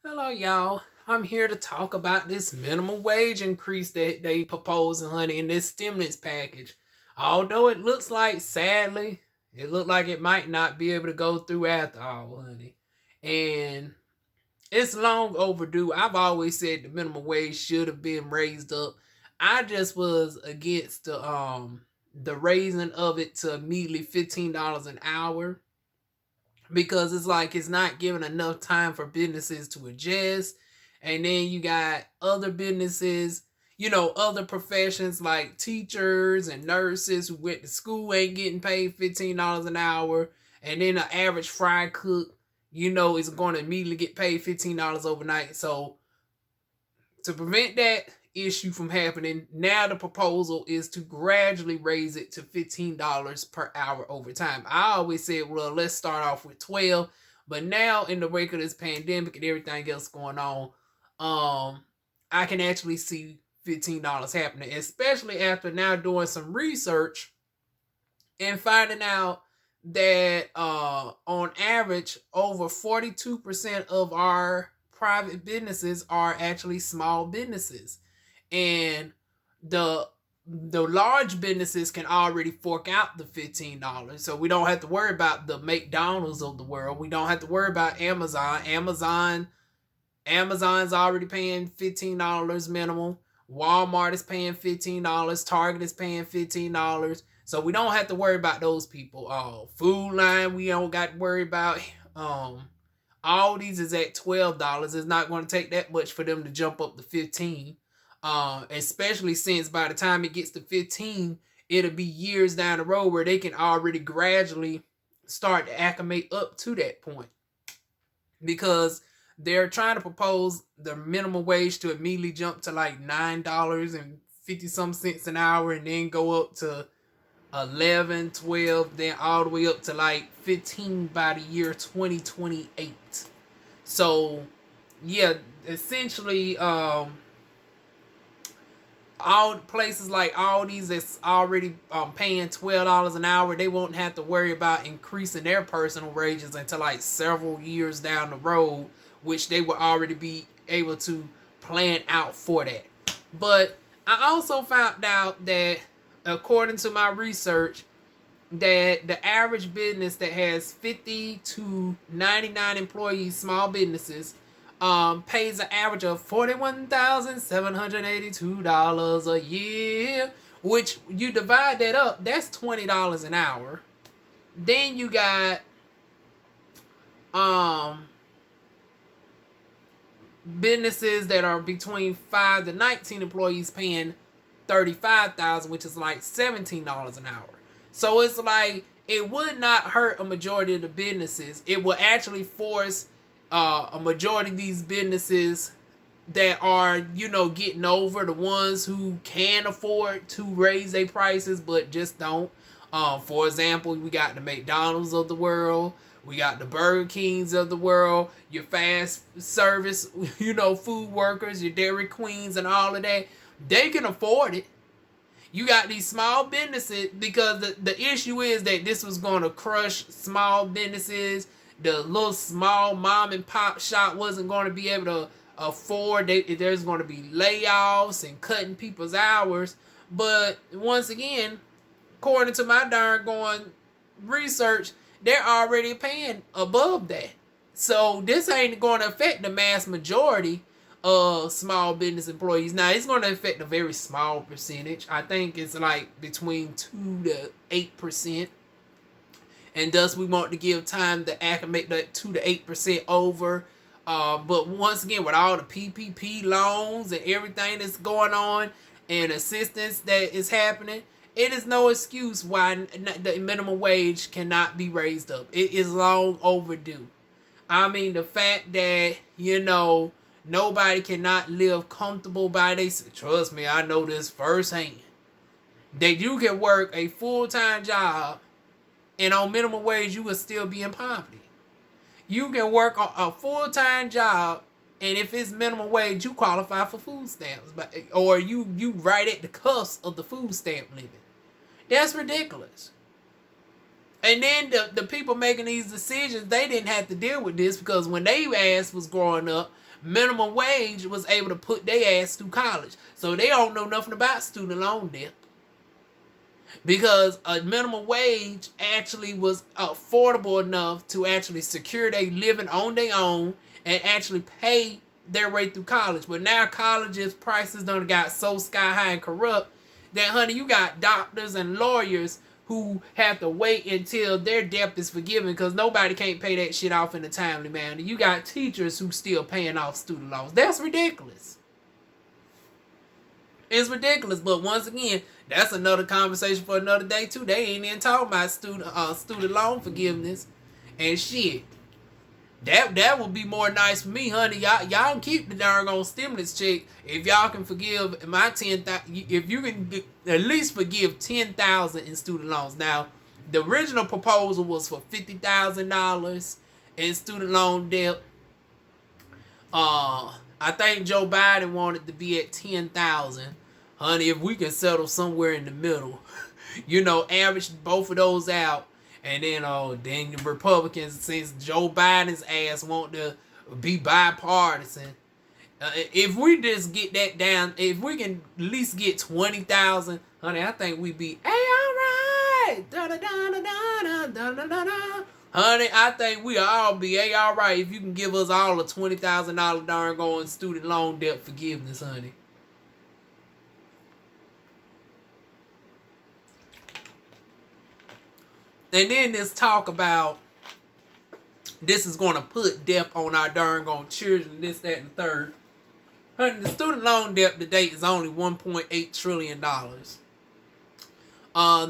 Hello, y'all. I'm here to talk about this minimum wage increase that they proposing, honey, in this stimulus package. Although it looks like, sadly, it looked like it might not be able to go through after all, honey. And it's long overdue. I've always said the minimum wage should have been raised up. I just was against the raising of it to immediately $15 an hour because it's like it's not giving enough time for businesses to adjust. And then you got other businesses, other professions like teachers and nurses who went to school ain't getting paid $15 an hour. And then an average fry cook, is going to immediately get paid $15 overnight. So to prevent that issue from happening, now the proposal is to gradually raise it to $15 per hour over time. I always said, well, let's start off with 12, but now in the wake of this pandemic and everything else going on, I can actually see $15 happening, especially after now doing some research and finding out that on average over 42% of our private businesses are actually small businesses, and the large businesses can already fork out the $15. So we don't have to worry about the McDonald's of the world. We don't have to worry about Amazon. Amazon's already paying $15 minimum. Walmart is paying $15. Target is paying $15. So we don't have to worry about those people. Food Line, we don't got to worry about. All these is at $12. It's not going to take that much for them to jump up to 15. Especially since by the time it gets to 15, it'll be years down the road where they can already gradually start to acclimate up to that point. Because they're trying to propose the minimum wage to immediately jump to like $9.50 some cents an hour and then go up to 11, 12, then all the way up to like 15 by the year 2028. So yeah, essentially all places like Aldi's that's already paying $12 an hour, they won't have to worry about increasing their personal wages until like several years down the road, which they will already be able to plan out for that. But I also found out that, according to my research, that the average business that has 50 to 99 employees, small businesses, pays an average of $41,782 a year, which you divide that up, that's $20 an hour. Then you got businesses that are between 5 to 19 employees paying 35,000, which is like $17 an hour. So it's like it would not hurt a majority of the businesses. It will actually force a majority of these businesses that are, getting over, the ones who can afford to raise their prices but just don't. For example, we got the McDonald's of the world. We got the Burger Kings of the world, your fast service, food workers, your Dairy Queens and all of that. They can afford it. You got these small businesses, because the issue is that this was going to crush small businesses. The little small mom and pop shop wasn't going to be able to afford. There's going to be layoffs and cutting people's hours. But once again, according to my darn going research, they're already paying above that. So this ain't going to affect the mass majority of small business employees. Now, it's going to affect a very small percentage. I think it's like between 2 to 8%. And thus, we want to give time to acclimate that 2 to 8% over. But once again, with all the PPP loans and everything that's going on and assistance that is happening, it is no excuse why the minimum wage cannot be raised up. It is long overdue. I mean, the fact that, nobody cannot live comfortable by they. Trust me, I know this firsthand. That you can work a full-time job and on minimum wage, you will still be in poverty. You can work a full-time job, and if it's minimum wage, you qualify for food stamps, or you right at the cusp of the food stamp limit. That's ridiculous. And then the people making these decisions, they didn't have to deal with this, because when they ass was growing up, minimum wage was able to put their ass through college. So they don't know nothing about student loan debt. Because a minimum wage actually was affordable enough to actually secure their living on their own and actually pay their way through college. But now colleges prices done got so sky high and corrupt that, honey, you got doctors and lawyers who have to wait until their debt is forgiven because nobody can't pay that shit off in a timely manner. You got teachers who still paying off student loans. That's ridiculous. It's ridiculous. But once again, that's another conversation for another day too. They ain't even talking about student loan forgiveness and shit. That would be more nice for me, honey. Y'all can keep the darn on stimulus check if y'all can forgive my 10,000. If you can at least forgive 10,000 in student loans. Now, the original proposal was for $50,000 in student loan debt. I think Joe Biden wanted to be at 10,000. Honey, if we can settle somewhere in the middle, average both of those out. And then the Republicans, since Joe Biden's ass want to be bipartisan, if we just get that down, if we can at least get 20,000, honey, I think we'd be A-all-right. Honey, I think we all be A-all-right if you can give us all a $20,000 darn going student loan debt forgiveness, honey. And then this talk about this is going to put debt on our darn gone children, this, that, and third. Honey, the student loan debt to date is only $1.8 trillion.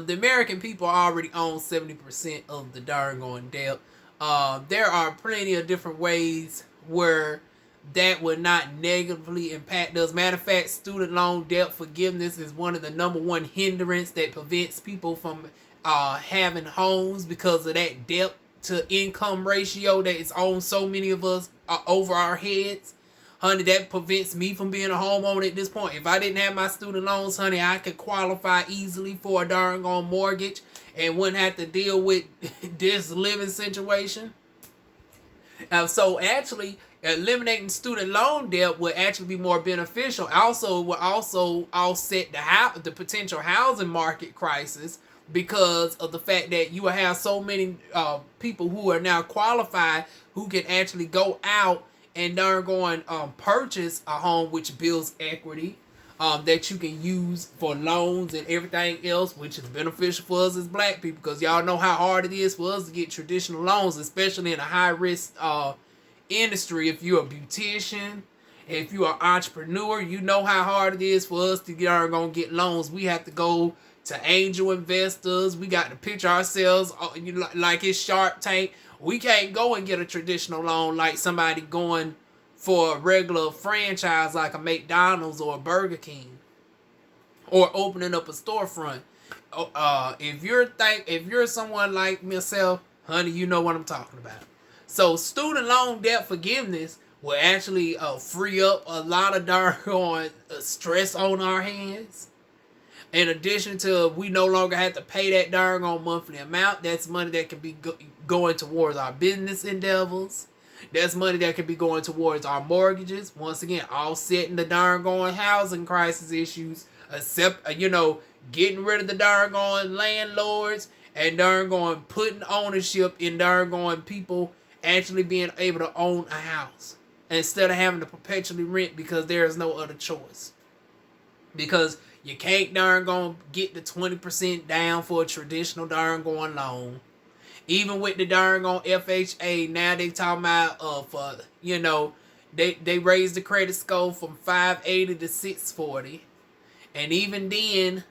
The American people already own 70% of the darn gone debt. There are plenty of different ways where that would not negatively impact us. Matter of fact, student loan debt forgiveness is one of the number one hindrance that prevents people from having homes because of that debt to income ratio that is on so many of us over our heads. Honey, that prevents me from being a homeowner at this point. If I didn't have my student loans, honey, I could qualify easily for a darn on mortgage and wouldn't have to deal with this living situation. So actually, eliminating student loan debt would actually be more beneficial. Also, it would also offset the potential housing market crisis, because of the fact that you will have so many people who are now qualified who can actually go out and darn going purchase a home, which builds equity that you can use for loans and everything else, which is beneficial for us as black people, because y'all know how hard it is for us to get traditional loans, especially in a high risk industry. If you're a beautician, if you're an entrepreneur, you know how hard it is for us to get loans. We have to go to angel investors. We got to picture ourselves like it's Shark Tank. We can't go and get a traditional loan like somebody going for a regular franchise like a McDonald's or a Burger King, or opening up a storefront. If you're someone like myself, honey, you know what I'm talking about. So student loan debt forgiveness will actually free up a lot of darn stress on our hands. In addition to, we no longer have to pay that darn on monthly amount. That's money that can be going towards our business endeavors. That's money that can be going towards our mortgages. Once again, offsetting the darn going housing crisis issues. Except, getting rid of the darn going landlords and darn going putting ownership in darn going people actually being able to own a house instead of having to perpetually rent because there is no other choice. Because you can't darn going get the 20% down for a traditional darn going loan. Even with the darn going FHA, now they talking about they raised the credit score from 580 to 640. And even then,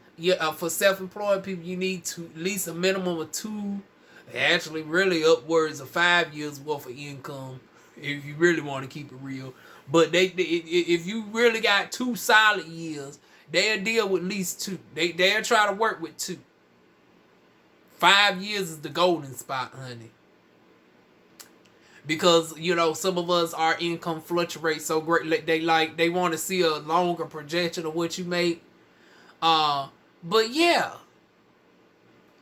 for self-employed people, you need to at least a minimum of 2, actually really upwards of 5 years worth of income if you really want to keep it real. But if you really got 2 solid years, they'll deal with at least 2. They'll try to work with 2. 5 years is the golden spot, honey. Because, some of us, our income fluctuates so great. They want to see a longer projection of what you make. But yeah.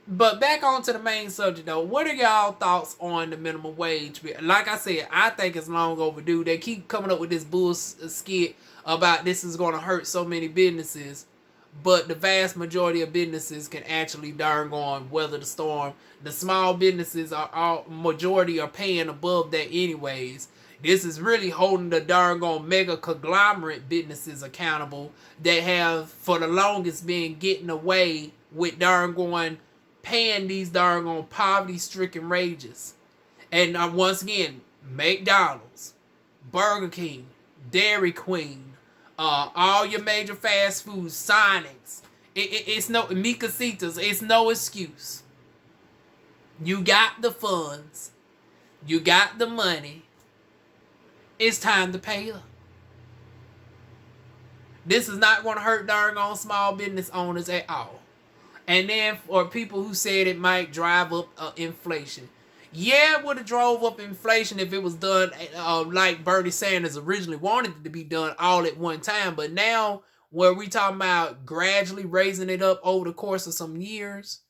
But back on to the main subject though. What are y'all thoughts on the minimum wage? Like I said, I think it's long overdue. They keep coming up with this bullshit about this is going to hurt so many businesses, but the vast majority of businesses can actually darn on weather the storm. The small businesses are majority are paying above that anyways. This is really holding the darn on mega conglomerate businesses accountable that have for the longest been getting away with darn going paying these darn on poverty stricken wages. And once again, McDonald's, Burger King, Dairy Queen, all your major fast foods, Sonics. It's no Mikasitas. It's no excuse. You got the funds. You got the money. It's time to pay up. This is not going to hurt darn on small business owners at all. And then for people who said it might drive up inflation. Yeah, it would have drove up inflation if it was done like Bernie Sanders originally wanted it to be done all at one time. But now, where we talking about gradually raising it up over the course of some years,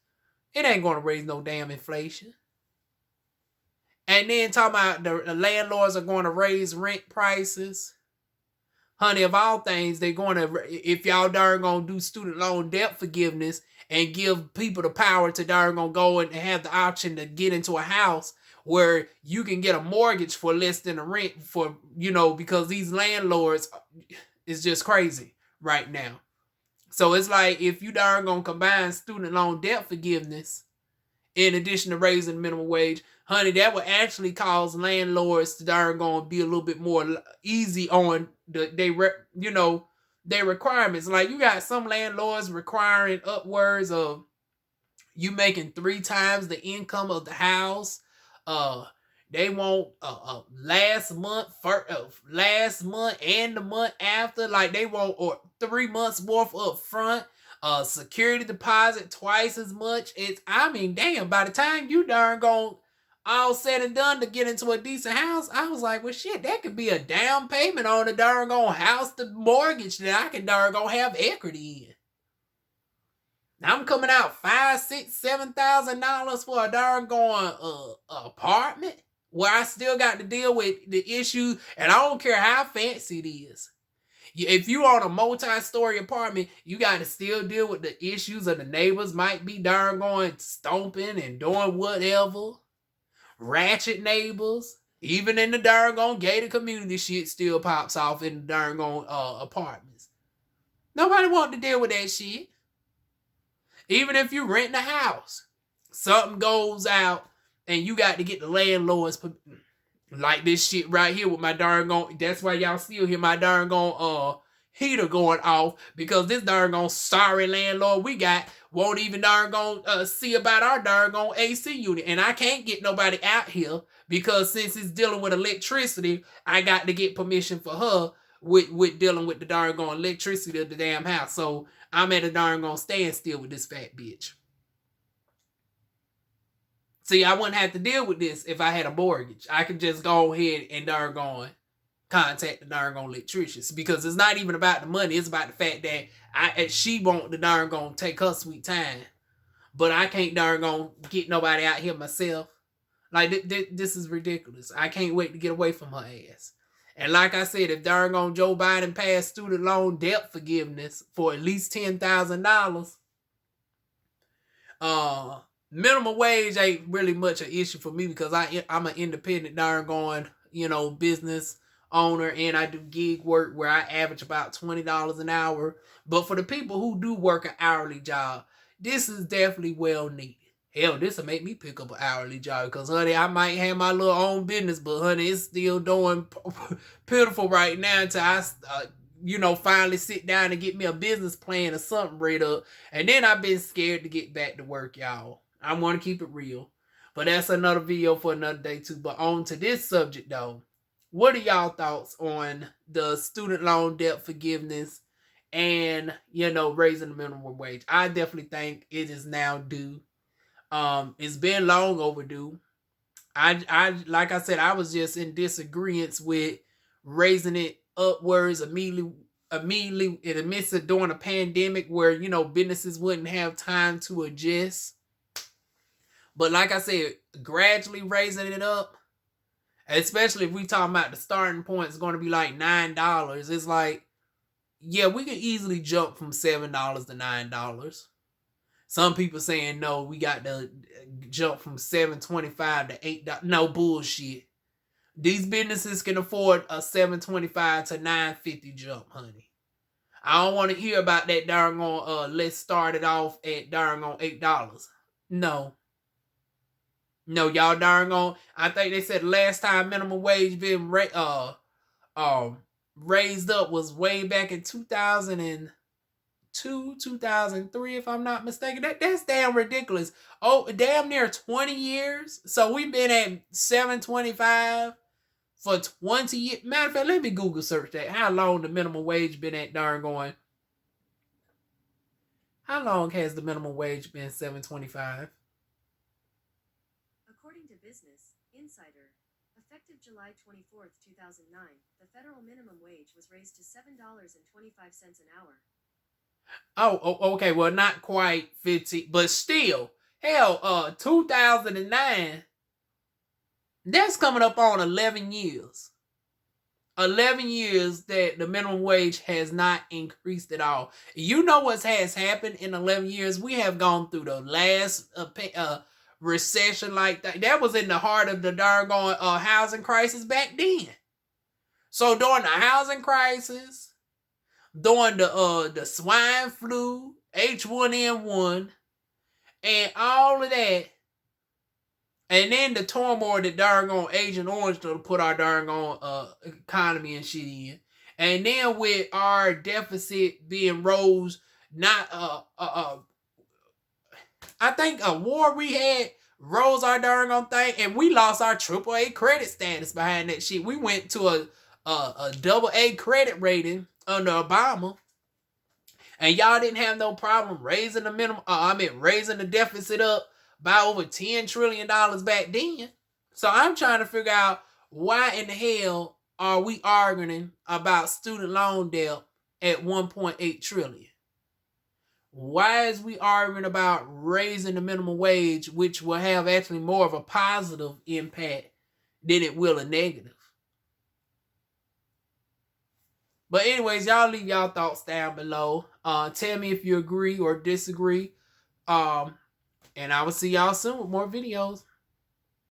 it ain't going to raise no damn inflation. And then talking about the landlords are going to raise rent prices. Honey, of all things, they're going to, if y'all darn going to do student loan debt forgiveness and give people the power to darn going to go and have the option to get into a house where you can get a mortgage for less than a rent for, because these landlords is just crazy right now. So it's like if you darn going to combine student loan debt forgiveness in addition to raising the minimum wage, honey, that would actually cause landlords to darn going to be a little bit more easy on their requirements. Like you got some landlords requiring upwards of you making 3 times the income of the house. They want last month and the month after. Like they want 3 months worth up front. Security deposit twice as much. Damn, by the time you darn gone all said and done to get into a decent house, I was like, well shit, that could be a down payment on a darn gone house, the mortgage that I can darn gone have equity in. I'm coming out $5,000, $6,000, $7,000 for a darn gone apartment where I still got to deal with the issue, and I don't care how fancy it is. If you on a multi-story apartment, you got to still deal with the issues of the neighbors might be darn going stomping and doing whatever. Ratchet neighbors. Even in the darn gone gated community, shit still pops off in the darn gone apartments. Nobody want to deal with that shit. Even if you rent a house, something goes out and you got to get the landlord's like this shit right here with my darn gone. That's why y'all still hear my darn gone heater going off, because this darn gone sorry landlord we got won't even darn gone see about our darn gone AC unit. And I can't get nobody out here because since it's dealing with electricity, I got to get permission for her with dealing with the darn gone electricity of the damn house. So I'm at a darn gone standstill with this fat bitch. See, I wouldn't have to deal with this if I had a mortgage. I could just go ahead and darn gone contact the darn gone electricians, because it's not even about the money. It's about the fact that she want the darn gone take her sweet time, but I can't darn gone get nobody out here myself. Like this is ridiculous. I can't wait to get away from her ass. And like I said, if darn gone Joe Biden passed student loan debt forgiveness for at least $10,000, minimum wage ain't really much an issue for me because I'm an independent darn gone business owner, and I do gig work where I average about $20 an hour. But for the people who do work an hourly job, this is definitely well needed. Hell, this will make me pick up an hourly job because, honey, I might have my little own business, but, honey, it's still doing pitiful right now until I, finally sit down and get me a business plan or something right up. And then I've been scared to get back to work, y'all. I want to keep it real. But that's another video for another day, too. But on to this subject, though. What are y'all thoughts on the student loan debt forgiveness and, raising the minimum wage? I definitely think it is now due. It's been long overdue. I like I said, I was just in disagreement with raising it upwards immediately in the midst of during a pandemic where, businesses wouldn't have time to adjust. But like I said, gradually raising it up, especially if we talking about the starting point is going to be like $9, it's like, yeah, we could easily jump from $7 to $9. Some people saying no, we got to jump from $7.25 to $8. No bullshit. These businesses can afford a $7.25 to $9.50 jump, honey. I don't want to hear about that darn on let's start it off at darn on $8. No. No, y'all darn on. I think they said the last time minimum wage been raised up was way back in 2002, 2003, if I'm not mistaken. That's damn ridiculous. Oh, damn near 20 years. So we've been at $7.25 for 20 years. Matter of fact, let me Google search that. How long the minimum wage been at darn going? How long has the minimum wage been $7.25? According to Business Insider, effective July 24th, 2009, the federal minimum wage was raised to $7.25 an hour. Oh, okay. Well, not quite 50, but still, hell, 2009. That's coming up on 11 years. 11 years that the minimum wage has not increased at all. You know what has happened in 11 years? We have gone through the last recession like that. That was in the heart of the darn housing crisis back then. So during the housing crisis, during the swine flu, H1N1, and all of that, and then the turmoil that darn on Agent Orange to put our darn on economy and shit in. And then with our deficit being rose, not I think a war we had rose our darn on thing, and we lost our AAA credit status behind that shit. We went to a AA credit rating under Obama, and y'all didn't have no problem raising the raising the deficit up by over $10 trillion back then. So I'm trying to figure out why in the hell are we arguing about student loan debt at $1.8 trillion? Why is we arguing about raising the minimum wage, which will have actually more of a positive impact than it will a negative? But anyways, y'all leave y'all thoughts down below. Tell me if you agree or disagree. And I will see y'all soon with more videos.